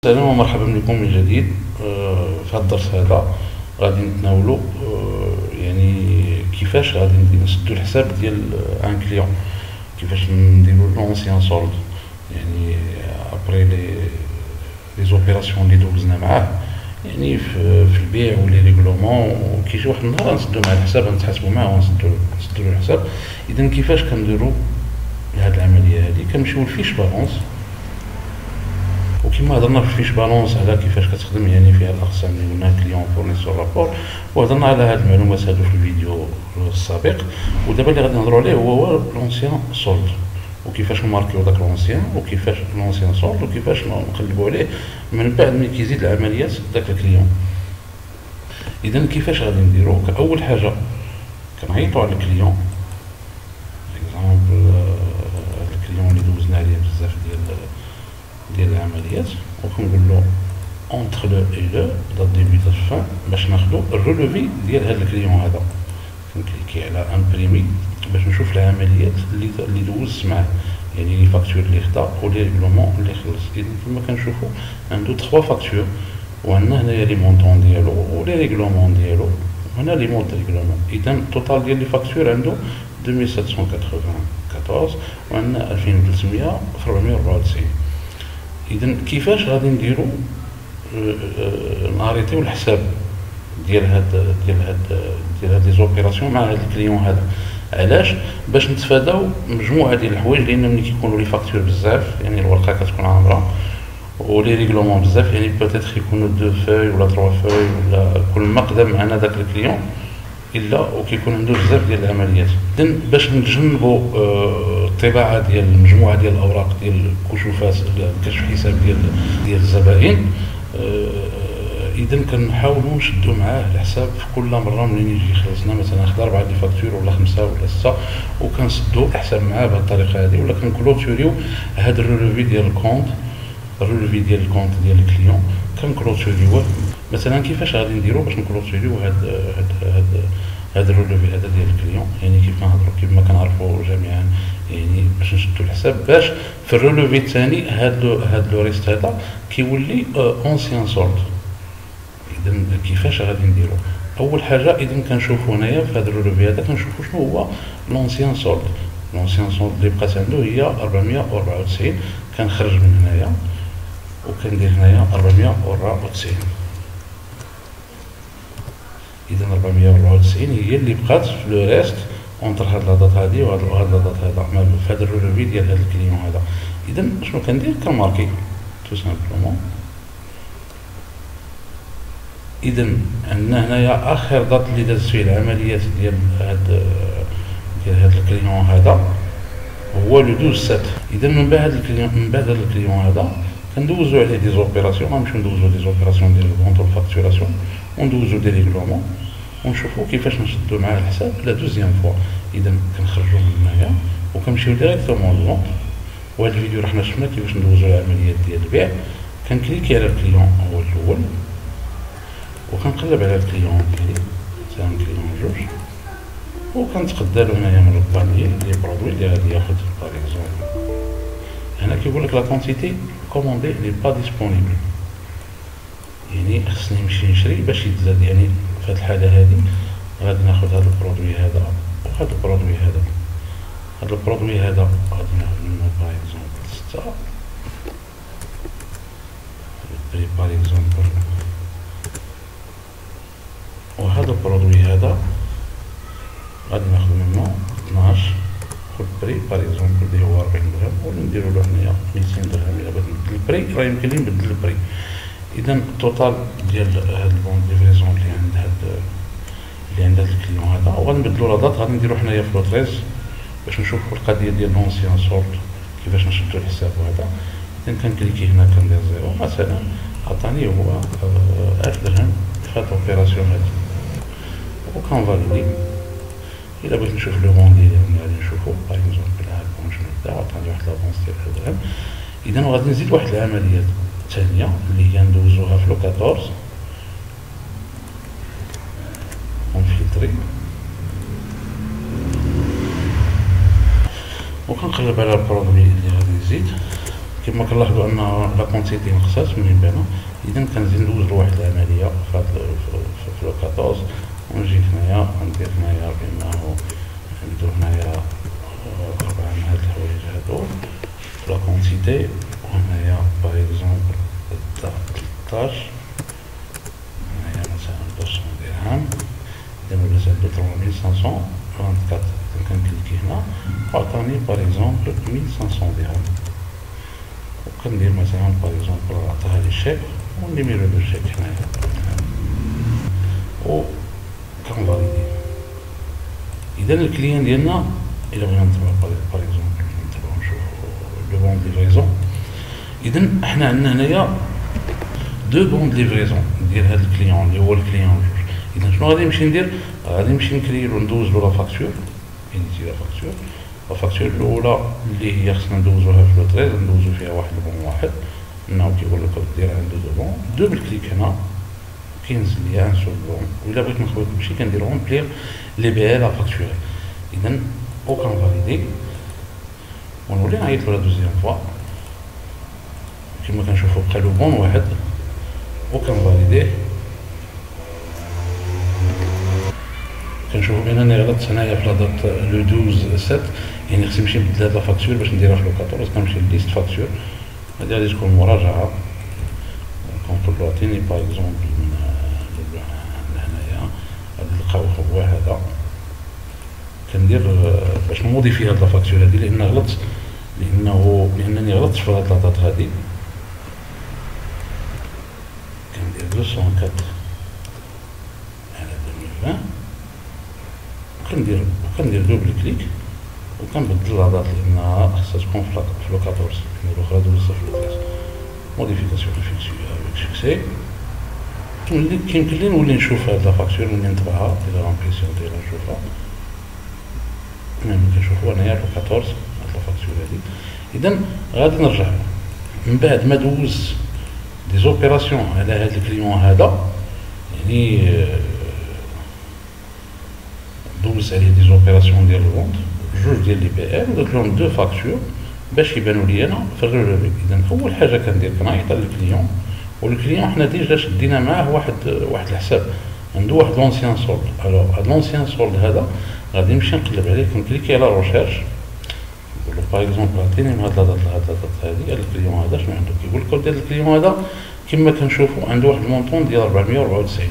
السلام ومرحبا بكم من جديد. في هذا الدرس هذا غادي نتناولوا يعني كيفاش غادي نسدوا الحساب ديال ان كليون، كيفاش نديروا لونسيان سولد، يعني ابري لي زوبيراسيون اللي دوزنا معاه، يعني في البيع ولي ريغلومون، وكيجي واحد النهار نسدوا مع الحساب، نتحاسبوا معاه ونسدوا له الحساب. اذا كيفاش كنديروا هذه العمليه هذه؟ كنمشيو لفيش بالونس، وكما هضرنا في الفيش بالونس على كيفاش كتخدم يعني فيها الاقسام اللي قلنا كليون فورنيسور رابور، وهضرنا على هاد المعلومات هادو في الفيديو السابق. ودابا اللي غادي نهضروا عليه هو لونسيان سولد، وكيفاش نماركيو داك لونسيان، وكيفاش لونسيان سولد، وكيفاش نقلبوا عليه من بعد ملي كيزيد العمليات داك الكليون. اذا كيفاش غادي نديرو؟ اول حاجه كنعيطوا على الكليون، اكزامبل الكليون اللي دوزنا عليه بزاف ديال العمليات، وكنقول له اونتر لو اي لو دات ديبي دات فان باش ناخدو الرولوفي ديال هذا الكليون هذا. كنكليكي على امبريمي باش نشوف العمليات اللي دوزت معاه، يعني لي فاكتور اللي خدا ولي ريغلومون اللي خلص. اذا كما كنشوفوا عنده 3 فاكتور، وعندنا هنايا لي مونطون ديالو ولي ريغلومون ديالو، وهنا لي مود ريغلومون. اذا التوتال ديال لي فاكتور عنده 2794، وعندنا 2300 في 494. اذا كيفاش غادي نديرو ناريتيو الحساب ديال هاد لي زوبيراسيون مع هاد الكليون هذا؟ علاش؟ باش نتفاداو مجموعه ديال الحوايج، لان ملي كيكونوا لي فاكتور بزاف، يعني الورقه كتكون عامره، ولي ريغلومون بزاف، يعني بوتيتر يكونوا 2 فوي ولا 3 فوي، ولا كل ما قدم معنا داك الكليون الا وكيكون عنده بزاف ديال العمليات. اذا باش نتجنبوا الطباعه ديال مجموعه ديال الاوراق ديال كشوفات كشف حساب ديال الزبائن، اذا كنحاولوا نشدوا معاه الحساب في كل مره منين يجي يخلصنا، مثلا خدا 4 دي فاكتور ولا 5 ولا 6، وكنسدوا الحساب معاه بهذه الطريقه هذه، ولا كنكلوتوريو هذا الرولوفي ديال الكونت، الرولوفي ديال الكونت ديال الكليون كنكلوتوريوه. مثلا كيفاش غادي نديرو باش نكلوتوريو هاد الرولوفي هذا ديال الكليون؟ يعني كيف ما كنعرفوا جميعا، يعني باش نشدو الحساب، باش في الرولوفي الثاني هاد لو ريست هذا كيولي اونسيان سولد. اذا كيفاش غادي نديرو؟ اول حاجه اذا كنشوفوا هنايا في هذا الرولوفي هذا كنشوفوا شنو هو لونسيان سولد. لونسيان سولد اللي بقات عنده هي 494، كنخرج من هنايا وكندير هنايا 494. اذا 494 هي اللي بقات في لو ريست اونتر هاد لاطات هادي وهاد لاطات هذا في هذا الرولوفي ديال هاد الكليون هذا. اذا شنو كندير؟ كنماركي تو سامبلومون. اذا عندنا هنايا اخر دات اللي دازت فيه العمليات ديال هاد الكليون هذا هو لو 12/7. اذا من بعد هاد الكليون هذا كندوزو عليه دي زوبيراسيون، غنمشيو ندوزو دي زوبيراسيون ديال الكونترول فاكتوراسيون، وندوزو دي ريغلومون، ونشوفو كيفاش نشدو معاه الحساب لا دوزيام فوا. اذا كنخرجو من هنايا وكنمشيو ديريكتومون للفونط. وهاد الفيديو راه حنا شفنا كيفاش ندوزو العمليات ديال البيع. كنكليكي على الكليون هو الاول، وكنقلب على الكليون ديالي مثلا كليون 2، وكنتقدالو هنايا من البانيي لي برودوي اللي غادي ياخد. باغ اكزومبل هنا كيقول لك لا كونتيتي كوموندي لي با ديسپونيبل، يعني خصني نمشي نشري باش يتزاد. يعني في هذه الحاله هذه غادي ناخذ هذا البرودوي هذا وهذا البرودوي هذا. هذا البرودوي هذا غادي ناخذ منه باغ اكزومبل 6 بري باغ اكزومبل، وهذا البرودوي هذا غادي ناخذ منه 12 البري باغ اكزومبل اللي هو 40 درهم، ولا نديرو له هنايا 200 درهم الا بغيت نبدل البري، راه يمكن لي نبدل البري. اذا التوتال ديال هاد البون ديفريزون اللي عند هاد الكليون هذا، وغنبدلو لا دات. غادي نديرو حنايا في لو 13 باش نشوفو القضيه ديال لونسيان سولد كيفاش نشدو الحساب هذا. اذا كنكليكي هنا كندير 0 مثلا، عطاني هو 1000 درهم في هاد لوبيراسيون هادي، وكنفاليدي. الا بغيت نشوف لو بون ديالي غادي نشوفو باغ اكزومبل هاد البون شنو دا، عطاني واحد لافونس ديال 1000 درهم. اذا غادي نزيد واحد العمليات الثانيه اللي هي ندوزوها في لو 14 ونفلتري، وكنقلب على البرودوي اللي غادي نزيد. كما كنلاحظوا ان لا كونتيتي نقصات من بينا. اذا كنزيد ندوز لواحد العمليه في لو 14 ونجي هنايا وندير هنايا بانه ندير هنايا 4 من هاد الحوايج هادو في لا كونتيتي، وهنايا باغ اكزومبل 13 هنايا مثلا 200 درهم، اذا ولا زادو 3524. كنكليكي هنا وعطاني باغ اكزومبل 1500 درهم، وكندير مثلا باغ اكزومبل عطاها لي الشيك والنيميرو دو الشيك هنايا و كنفاليدي. اذا الكليان ديالنا الى بغينا نتبعو باغ اكزومبل نتبعو نشوفو لو بون دو ليفريزون، اذا حنا عندنا هنايا دو بون دو ليفريزون ديال هاد الكليون اللي هو الكليون جوج. اذا شنو غادي نمشي ندير؟ غادي نمشي نكريلو ندوزلو لا فاكتور، انيتي لا فاكتور الاولى اللي هي خصنا ندوزوها في لو 13 ندوزو فيها واحد البون واحد، انه كيقول لك دير عنده دو بون دوبل كليك هنا كينزل ليا ان سول بون، وإلا بغيت نخوي كلشي كندير رومبليغ لي بي ال فاكتوري. اذا او كنفاليدي ونولي نعيط له لا دوزيام فوا كما كنشوفو بقى لو بون واحد وكنفاليديه. كنشوفو بانني غلطت هنايا في لا دات لو 12 7، يعني خصني نمشي نبدل هاد لا فاكتور باش نديرها في لو 14. كنمشي لليست فاكتور، هادي غادي تكون مراجعه. كنقول له عطيني باغ اكزومبل من هنايا غادي نلقاو هو هذا، كندير باش نموديفي هاد لا فاكتور هادي لان غلطت، لانني غلطت في هاد لاطات هادي. كندير 204 على 2020 وكندير دوبل كليك وكنبدل لا دات لانها خصها تكون في لو 14، نديرو اخرى دوزها في لو 13. موديفيكاسيون افيكسيو افيك سكسي. تولي كيمكن لي نولي نشوف هاد لا فاكتور نولي نطبعها الى رامبليسيون ديالها نشوفها. ملي كنشوفو انايا لو 14 هاد لا فاكتور هادي. اذا غادي نرجع من بعد ما دوز دي زوبيراسيون على هاد الكليون هذا، يعني دوز عليه دي زوبيراسيون ديال الفونت جوج ديال لي بي ال ودرت لهم دو فاكتور باش يبانوا لي انا في الريلوفي. اذا اول حاجه كندير كنعيط للكليون، والكليون حنا ديجا شدينا معاه واحد الحساب عنده واحد لونسيان سولد. الوغ هاد لونسيان سولد هذا غادي نمشي نقلب عليه، كنكليكي على روشيرش نقول له باغ اكزومبل عطيني من هاد لا دات هادي الكليون هذا شنو عنده. كيقول الكود ديال الكليون هذا كما كنشوفوا عنده واحد المونطون ديال 494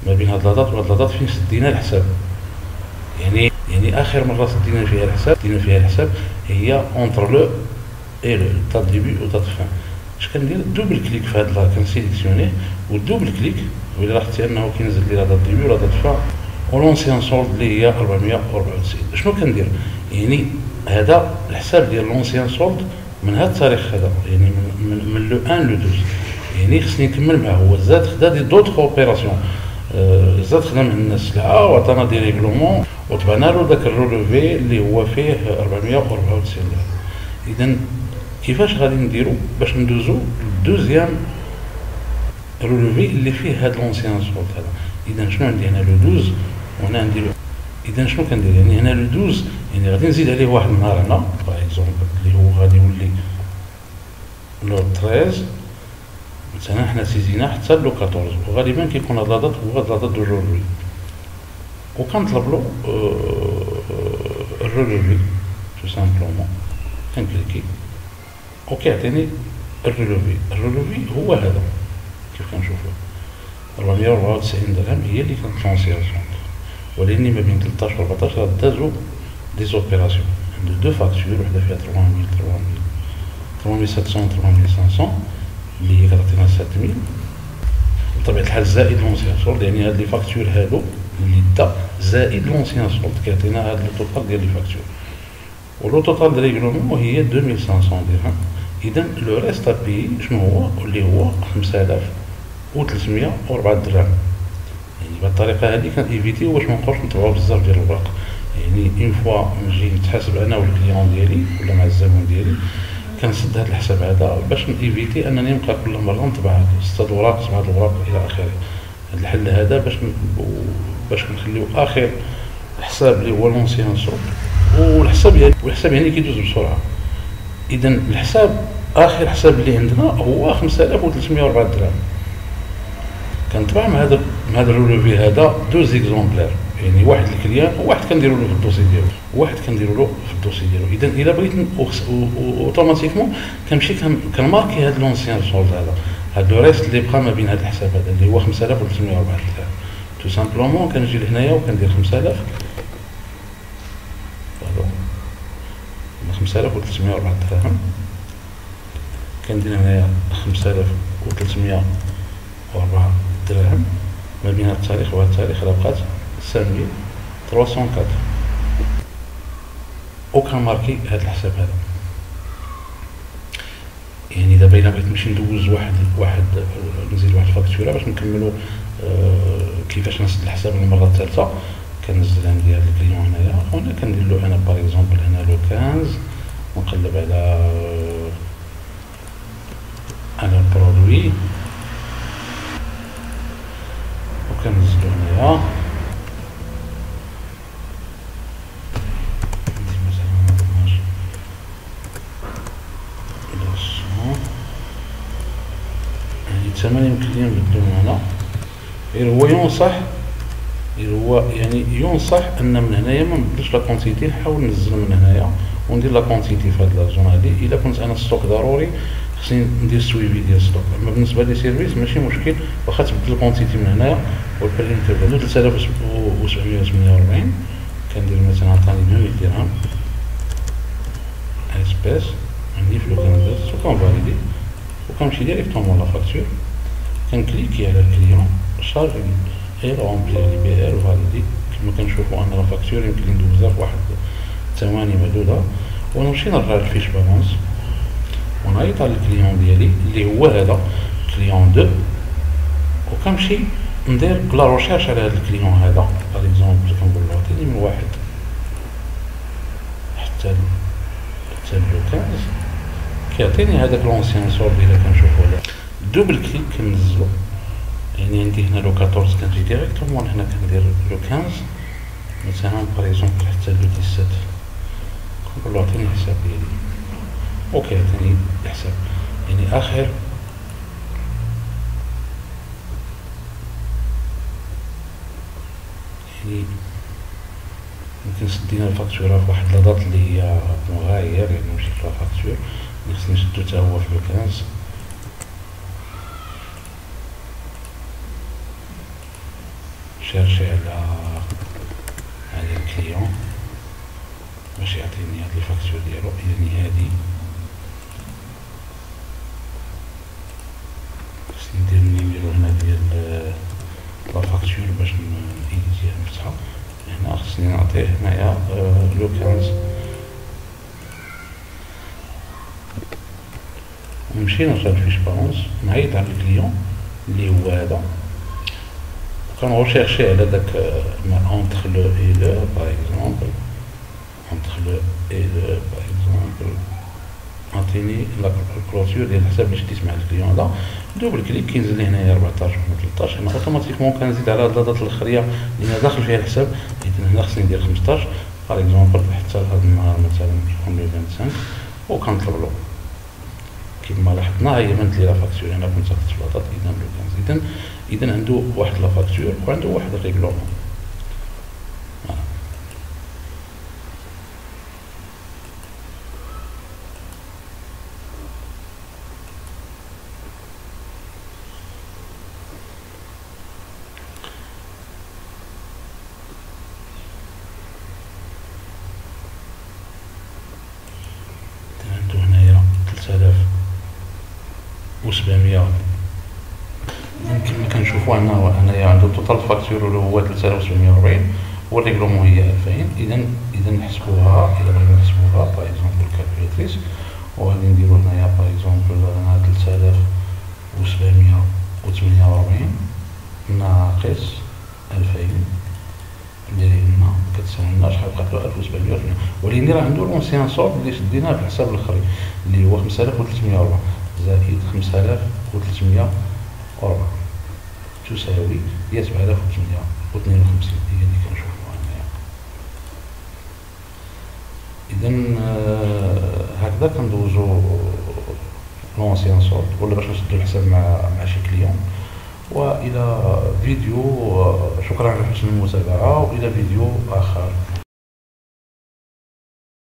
ما بين هاد لا دات وهاد لا دات فين سدينا الحساب. يعني اخر مره سدينا فيها الحساب هي اونتر لو اي لو دات ديبي و دات فان. اش كندير؟ دوبل كليك في هاد لا كنسيليكسيونيه والدوبل كليك، وإلا لاحظتي انه كينزل لي لا دات ديبي ولا دات فان ولونسيان سولد اللي هي 494. شنو كندير؟ يعني هذا الحساب ديال لونسيان سولد من هاد التاريخ هذا، يعني من لو 1 لو 12، يعني خصني نكمل معاه. هو زاد خدا دي دوطخ اوبيراسيون، زاد خدم عندنا السلعه وعطانا دي ريغلومون وتبعنا له داك الرولوفي اللي هو فيه 494. اذا كيفاش غادي نديرو باش ندوزو للدوزيام رولوفي اللي فيه هاد لونسيان سولد هذا؟ اذا شنو عندي هنا لو 12 وهنا عندي اذا شنو كندير؟ يعني هنا لو 12 يعني غادي نزيد عليه واحد النهار هنا باغ اكزومبل اللي هو غادي يولي لو 13 مثلا. حنا سيزينا حتى لو 14 وغالبا كيكون هاد لاطات هو هاد لاطات دوجوردي، وكنطلب له الرولوفي تو سامبلومون كنكليكي وكيعطيني الرولوفي هو هذا كيف كنشوفو 494 درهم هي اللي كانت لونسياسيون. ولكن ما بين 13 و 14 دازو دي زوبيراسيون عنده دو فاكتور، وحده فيها 3700 3500 اللي هي كتعطينا 7000 بطبيعة الحال زائد لونسيان سولد. يعني هاد لي فاكتور هادو اللي دا زائد لونسيان سولد كيعطينا هاد لو توتال ديال لي فاكتور، ولو توتال ديال ريغلومون هي 2500 درهم. اذا لو ريست ابي شنو هو؟ اللي هو 5304 درهم. يعني بهاد الطريقه هادي كنيفيتي باش منبقاوش نطبعو بزاف ديال الوراق. يعني اون فوا نجي نتحاسب انا والكليون ديالي ولا مع الزبون ديالي كنسد هاد الحساب هذا باش نيفيتي انني نبقى كل مره نطبع 6 اوراق 7 اوراق الى اخره. هاد الحل هذا باش نخليو اخر الحساب اللي هو لونسيان سولد، والحساب يعني كيدوز بسرعه. اذا الحساب اخر حساب اللي عندنا هو 5304 درهم. كنطبع مع هذا الرولوفي هذا دو زيكزومبلير، يعني واحد الكليان وواحد كنديروا له في الدوسي ديالو، واحد كنديروا له في الدوسي ديالو. اذا الا بغيت اوتوماتيكمون كنمشي كنماركي هذا لونسيان سولد هذا لو ريست اللي بقى ما بين هذا الحساب هذا اللي هو 5304 درهم. تو سامبلومون كنجي لهنايا وكندير 5000 5304 درهم، كندير هنايا 5304 درهم ما بين هذا التاريخ وهذا التاريخ راه بقات 5304 وكنماركي هذا الحساب هذا. يعني دابا الا بغيت نمشي ندوز واحد نزيد واحد الفاكتوره باش نكملوا كيفاش نسد الحساب المره الثالثه، كنزل عندي هذا الكليون هنايا هنا كندير له انا باغ اكزومبل هنا لو 15 ونقلب على البرودوي وكنزلو هنايا ندير مثلا 12 يعني الثمن يمكن لي نبدلو هنا. غير هو ينصح ان من هنايا ما نبدلش لا كونتيتي، نحاول ننزل من هنايا وندير لا كونتيتي في هاد لا زون هادي. الا كنت انا ستوك ضروري خصني ندير سويفي ديال ستوك. اما بالنسبه لي سيرفيس ماشي مشكل، واخا تبدل الكونتيتي من هنايا والبريمتر 3748 كندير مثلا عطاني 2000 درهم اسبيس عندي في لوكاليزاس وكنفاليدي وكنمشي ديريكتومون لا فاكتور، كنكليكي على الكليون شارجي غير رومبلي لي بي ار فاليدي. كما كنشوفوا ان لا فاكتور يمكن لي ندوزها في واحد ثواني معدوده، ونمشي نرجع الفيش بالونس ونعيط على الكليون ديالي اللي هو هذا كليون 2 وكنمشي ندير لا روشيرش على هذا الكليون هذا. باغ اكزومبل كنقول له عطيني من واحد حتى لو 15 كيعطيني هذاك لونسيان سورد اللي كنشوفو هذا. دوبل كليك كنزلو، يعني عندي هنا لو 14 كنجي ديريكتومون هنا كندير لو 15 مثلا باغ اكزومبل حتى لو 17 كنقول له عطيني الحساب ديالي اوكي عطيني الحساب. يعني اخر يعني يمكن سدينا الفاكتوره في واحد لادات اللي هي مغاير، يعني ماشي في لا فاكتور خصني نشدو حتى هو في لو 15 شيرشي على الكليون باش يعطيني هاد الفاكتور ديالو. يعني هادي خصني نديرو هنا ديال لا فاكتور باش نيديتيها نفتحها. هنا خصني نعطيه هنايا لو 15 ونمشي نرجع لفيش بالونس نعيط على الكليون اللي هو هذا كنغوشيرشي على داك اونتخ لو اي لو باغ اكزومبل اونتخ لو اي لو باغ اكزومبل عطيني الكلوتور ديال الحساب اللي شديت مع الكليون هذا. دوبل كليك كينزل لي هنايا 14 و 13. انا اوتوماتيكمون كنزيد على هاد الدات الاخريه اللي انا داخل فيها الحساب. اذا هنا خصني ندير 15 باغ اكزومبل حتى لهاد النهار مثلا يكون لو 25 وكنطلب له كما لاحظنا هي بانت لي لا فاكتور. انا كنت كتبت في لاطات اذا لو 15 اذا عنده واحد لا فاكتور وعنده واحد الريغلومون. عنده هنايا 3700 كما كنشوفوا انايا عنده توتال فاكتور اللي هو 3740 والريغلومون هي 2000. اذا نحسبوها الى بغينا نحسبوها باغ اكزومبل كالكوليتريس وغادي نديرو هنايا باغ اكزومبل هنا 3748 ناقص 2000 ندير لنا كتساوي لنا شحال بقات له 1780. ولكن راه عنده لونسيان سورد اللي شديناه في الحساب الاخرين اللي هو 5304 زائد 5304 تساوي هي 7852 هي اللي كنشوفوها هنايا. اذا هكذا كندوزو لونسيان سولد، ولا باش نسدو الحساب مع شي كليون. والى فيديو، شكرا على حسن المتابعة، والى فيديو اخر.